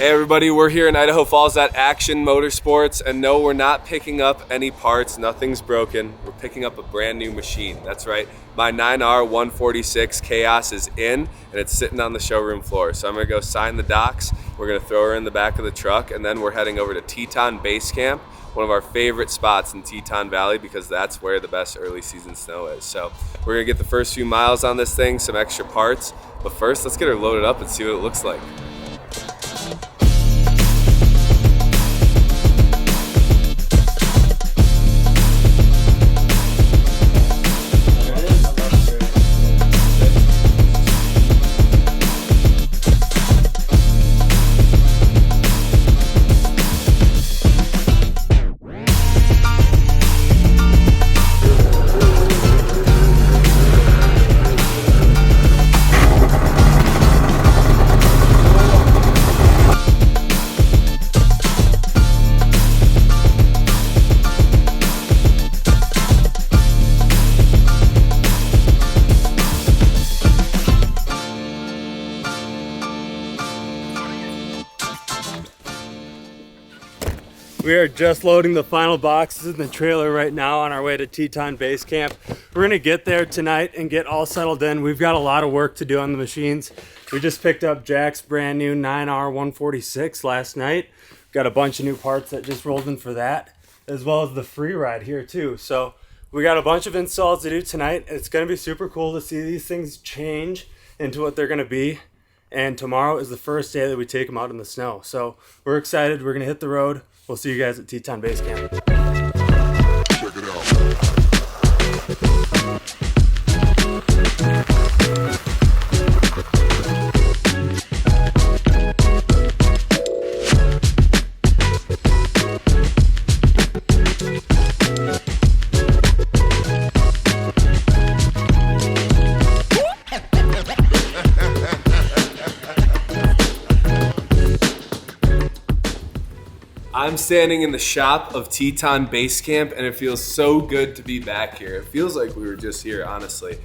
Hey everybody, we're here in Idaho Falls at Action Motorsports, and no, we're not picking up any parts, nothing's broken. We're picking up a brand new machine. That's right, my 9R 146 Khaos is in, and it's sitting on the showroom floor. So I'm gonna go sign the docs, we're gonna throw her in the back of the truck, and then we're heading over to Teton Basecamp, one of our favorite spots in Teton Valley, because that's where the best early season snow is. So we're gonna get the first few miles on this thing, some extra parts, but first let's get her loaded up and see what it looks like. We are just loading the final boxes in the trailer right now on our way to Teton Basecamp. We're gonna get there tonight and get all settled in. We've got a lot of work to do on the machines. We just picked up Jack's brand new 9R 146 last night. Got a bunch of new parts that just rolled in for that, as well as the Freeride here too. So we got a bunch of installs to do tonight. It's gonna be super cool to see these things change into what they're gonna be. And tomorrow is the first day that we take them out in the snow. So we're excited, we're gonna hit the road. We'll see you guys at Teton Basecamp. Check it I'm standing in the shop of Teton Basecamp, and it feels so good to be back here. It feels like we were just here, honestly.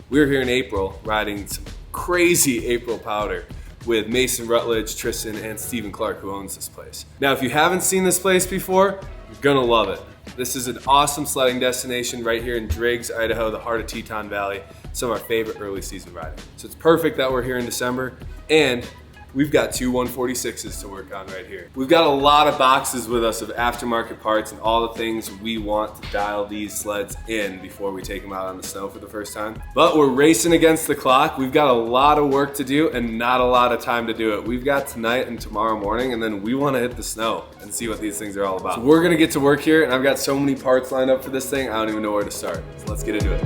We were here in April riding some crazy April powder with Mason Rutledge, Tristan, and Stephen Clark, who owns this place. Now, if you haven't seen this place before, you're gonna love it. This is an awesome sledding destination right here in Driggs, Idaho, the heart of Teton Valley. Some of our favorite early season riding. So it's perfect that we're here in December, and we've got two 146's to work on right here. We've got a lot of boxes with us of aftermarket parts and all the things we want to dial these sleds in before we take them out on the snow for the first time. But we're racing against the clock. We've got a lot of work to do and not a lot of time to do it. We've got tonight and tomorrow morning, and then we want to hit the snow and see what these things are all about. So we're gonna get to work here, and I've got so many parts lined up for this thing, I don't even know where to start. So let's get into it.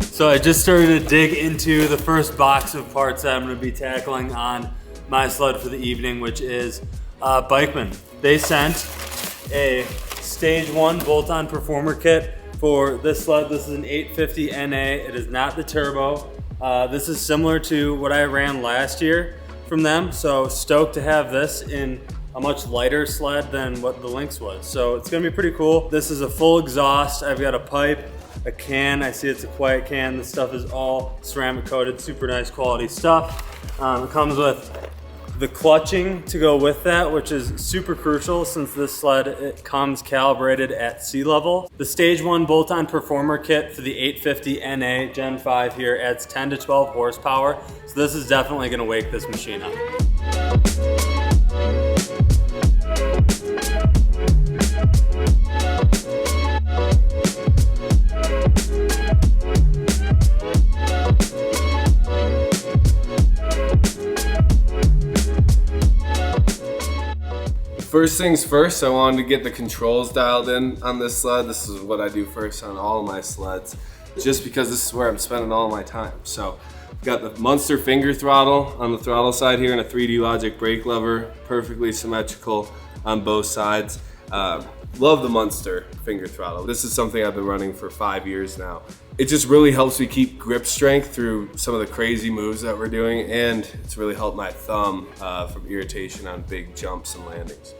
So I just started to dig into the first box of parts that I'm gonna be tackling on my sled for the evening, which is Bikeman. They sent a stage 1 bolt-on performer kit for this sled. This is an 850 NA. It is not the turbo. This is similar to what I ran last year from them. So stoked to have this in a much lighter sled than what the Lynx was. So it's gonna be pretty cool. This is a full exhaust. I've got a pipe, a can. I see it's a quiet can. This stuff is all ceramic coated, super nice quality stuff. It comes with the clutching to go with that, which is super crucial since this sled, it comes calibrated at sea level. The stage 1 bolt-on performer kit for the 850 NA Gen 5 here adds 10 to 12 horsepower. So this is definitely gonna wake this machine up. First things first, I wanted to get the controls dialed in on this sled. This is what I do first on all of my sleds, just because this is where I'm spending all my time. So I've got the Munster finger throttle on the throttle side here and a 3D Logic brake lever, perfectly symmetrical on both sides. Love the Munster finger throttle. This is something I've been running for 5 years now. It just really helps me keep grip strength through some of the crazy moves that we're doing, and it's really helped my thumb from irritation on big jumps and landings.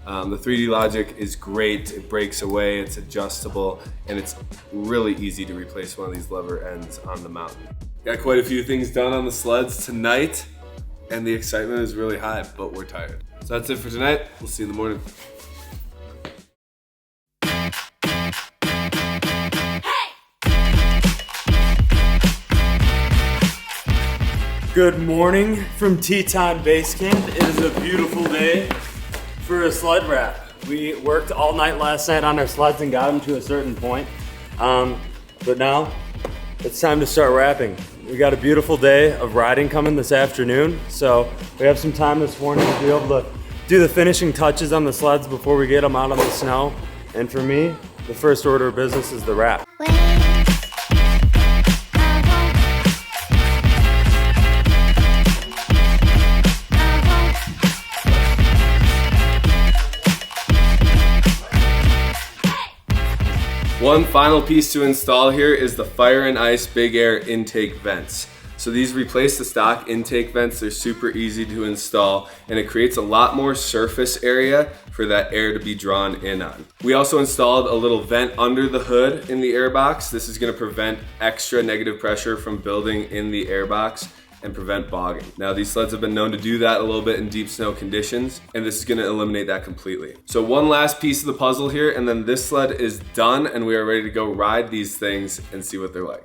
The 3D Logic is great. It breaks away, it's adjustable, and it's really easy to replace one of these lever ends on the mountain. Got quite a few things done on the sleds tonight, and the excitement is really high, but we're tired. So that's it for tonight. We'll see you in the morning. Good morning from Teton Basecamp. It is a beautiful day for a sled wrap. We worked all night last night on our sleds and got them to a certain point. But now it's time to start wrapping. We got a beautiful day of riding coming this afternoon, so we have some time this morning to be able to do the finishing touches on the sleds before we get them out on the snow. And for me, the first order of business is the wrap. One final piece to install here is the Fire and Ice Big Air intake vents. So these replace the stock intake vents. They're super easy to install, and it creates a lot more surface area for that air to be drawn in on. We also installed a little vent under the hood in the air box. This is going to prevent extra negative pressure from building in the air box and prevent bogging. Now these sleds have been known to do that a little bit in deep snow conditions, and this is gonna eliminate that completely. So one last piece of the puzzle here, and then this sled is done, and we are ready to go ride these things and see what they're like.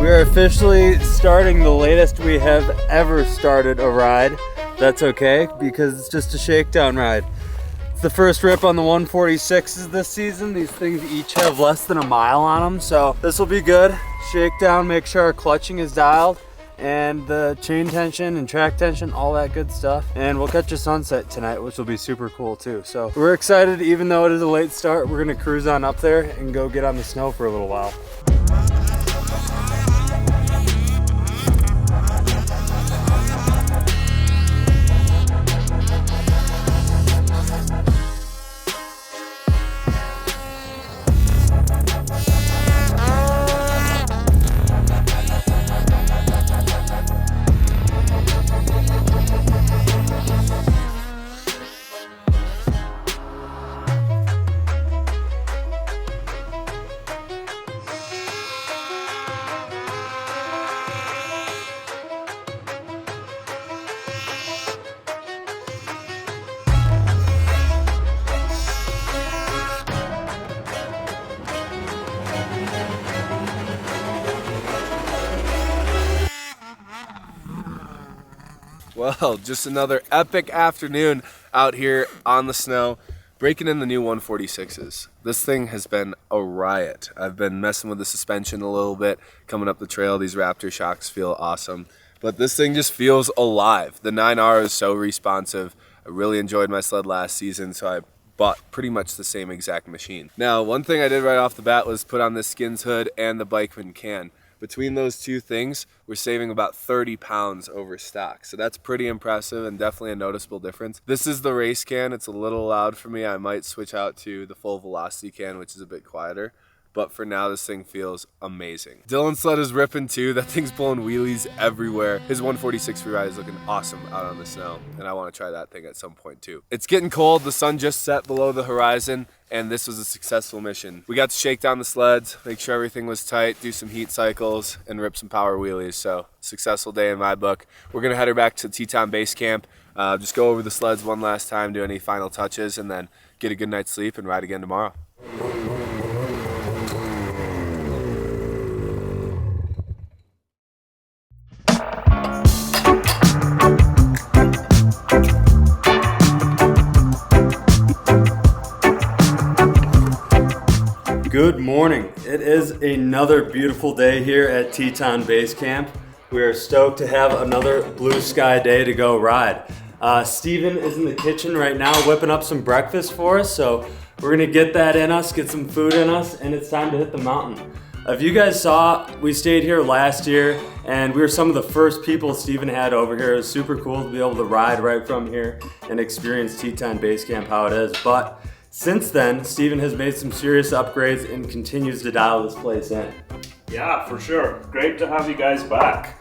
We are officially starting the latest we have ever started a ride. That's okay, because it's just a shakedown ride. It's the first rip on the 146's this season. These things each have less than a mile on them, so this will be good. Shakedown, make sure our clutching is dialed, and the chain tension and track tension, all that good stuff. And we'll catch a sunset tonight, which will be super cool too. So we're excited, even though it is a late start. We're gonna cruise on up there and go get on the snow for a little while. Well, just another epic afternoon out here on the snow, breaking in the new 146's. This thing has been a riot. I've been messing with the suspension a little bit, coming up the trail. These Raptor shocks feel awesome, but this thing just feels alive. The 9R is so responsive. I really enjoyed my sled last season, so I bought pretty much the same exact machine. Now, one thing I did right off the bat was put on this Skins hood and the Bikeman can. Between those two things, we're saving about 30 pounds over stock. So that's pretty impressive and definitely a noticeable difference. This is the race can. It's a little loud for me. I might switch out to the full velocity can, which is a bit quieter. But for now, this thing feels amazing. Dylan's sled is ripping too. That thing's pulling wheelies everywhere. His 146 Freeride is looking awesome out on the snow, and I want to try that thing at some point too. It's getting cold. The sun just set below the horizon, and this was a successful mission. We got to shake down the sleds, make sure everything was tight, do some heat cycles, and rip some power wheelies. So, successful day in my book. We're gonna head her back to Teton Basecamp, just go over the sleds one last time, do any final touches, and then get a good night's sleep and ride again tomorrow. Good morning. It is another beautiful day here at Teton Basecamp. We are stoked to have another blue sky day to go ride. Steven is in the kitchen right now whipping up some breakfast for us, so we're gonna get that in us, get some food in us, and it's time to hit the mountain. If you guys saw, we stayed here last year, and we were some of the first people Steven had over here. It was super cool to be able to ride right from here and experience Teton Basecamp how it is. But since then, Steven has made some serious upgrades and continues to dial this place in. Yeah, for sure. Great to have you guys back.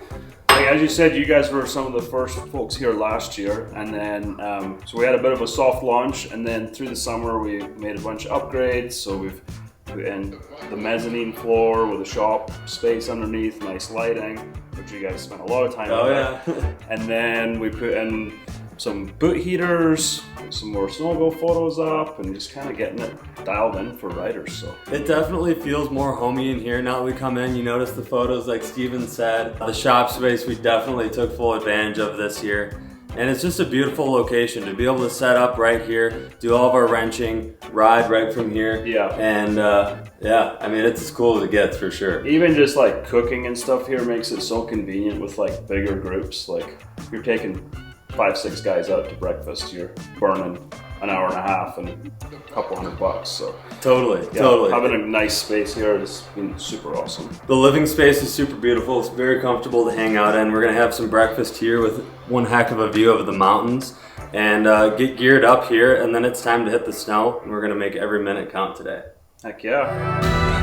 Like as you said, you guys were some of the first folks here last year, and then so we had a bit of a soft launch, and then through the summer we made a bunch of upgrades. So we've put in the mezzanine floor with a shop space underneath, nice lighting, which you guys spent a lot of time on. yeah. And then we put in some boot heaters, some more snowmobile photos up, and just kind of getting it dialed in for riders. So It definitely feels more homey in here now that we come in. You notice the photos, like Steven said. The shop space we definitely took full advantage of this year. And it's just a beautiful location to be able to set up right here, do all of our wrenching, ride right from here. Yeah. And yeah, I mean, it's as cool as it gets for sure. even just like cooking and stuff here makes it so convenient with like bigger groups. Like if you're taking 5-6 guys out to breakfast, you're burning an hour and a half and a couple $100. So Totally, yeah, totally. having a nice space here has been super awesome. The living space is super beautiful. It's very comfortable to hang out in. We're gonna have some breakfast here with one heck of a view of the mountains, and get geared up here, and then it's time to hit the snow, and we're gonna make every minute count today. Heck yeah.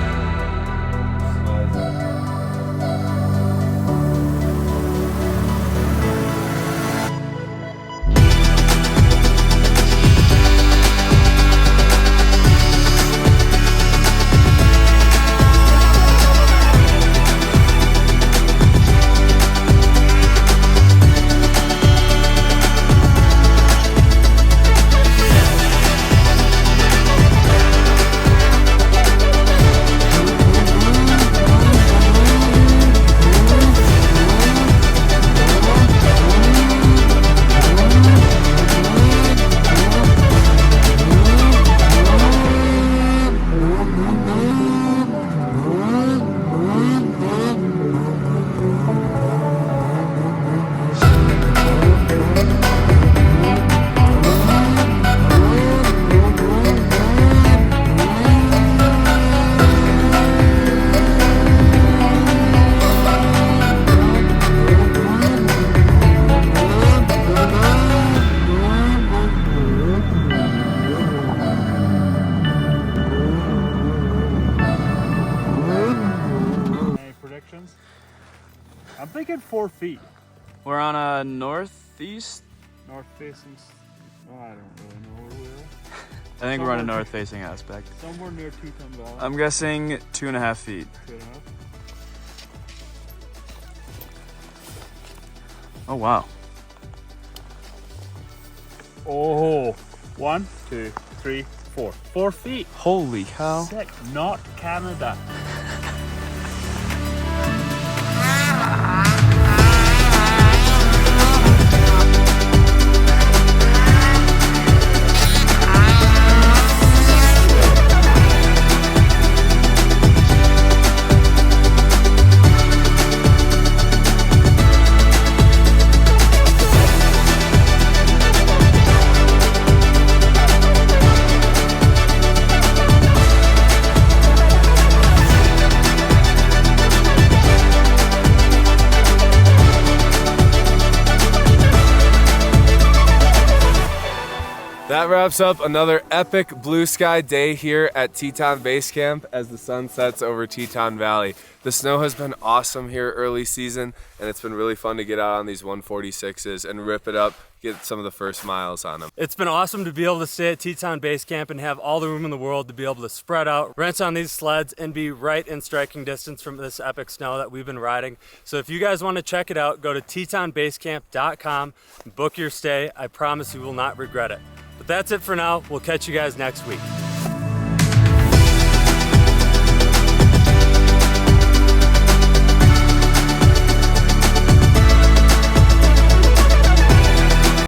I'm thinking 4 feet. We're on a northeast. North facing. Oh, I don't really know where we are. I think we're on a north facing aspect. Somewhere near Teton Valley. I'm guessing 2.5 feet. 2.5. Oh wow. Oh, 1, 2, 3, 4. 4 feet. Holy cow. Sick. Not Canada. That wraps up another epic blue sky day here at Teton Basecamp as the sun sets over Teton Valley. The snow has been awesome here early season, and it's been really fun to get out on these 146's and rip it up, get some of the first miles on them. It's been awesome to be able to stay at Teton Basecamp and have all the room in the world to be able to spread out, wrench on these sleds, and be right in striking distance from this epic snow that we've been riding. So if you guys want to check it out, go to tetonbasecamp.com and book your stay. I promise you will not regret it. But that's it for now. We'll catch you guys next week.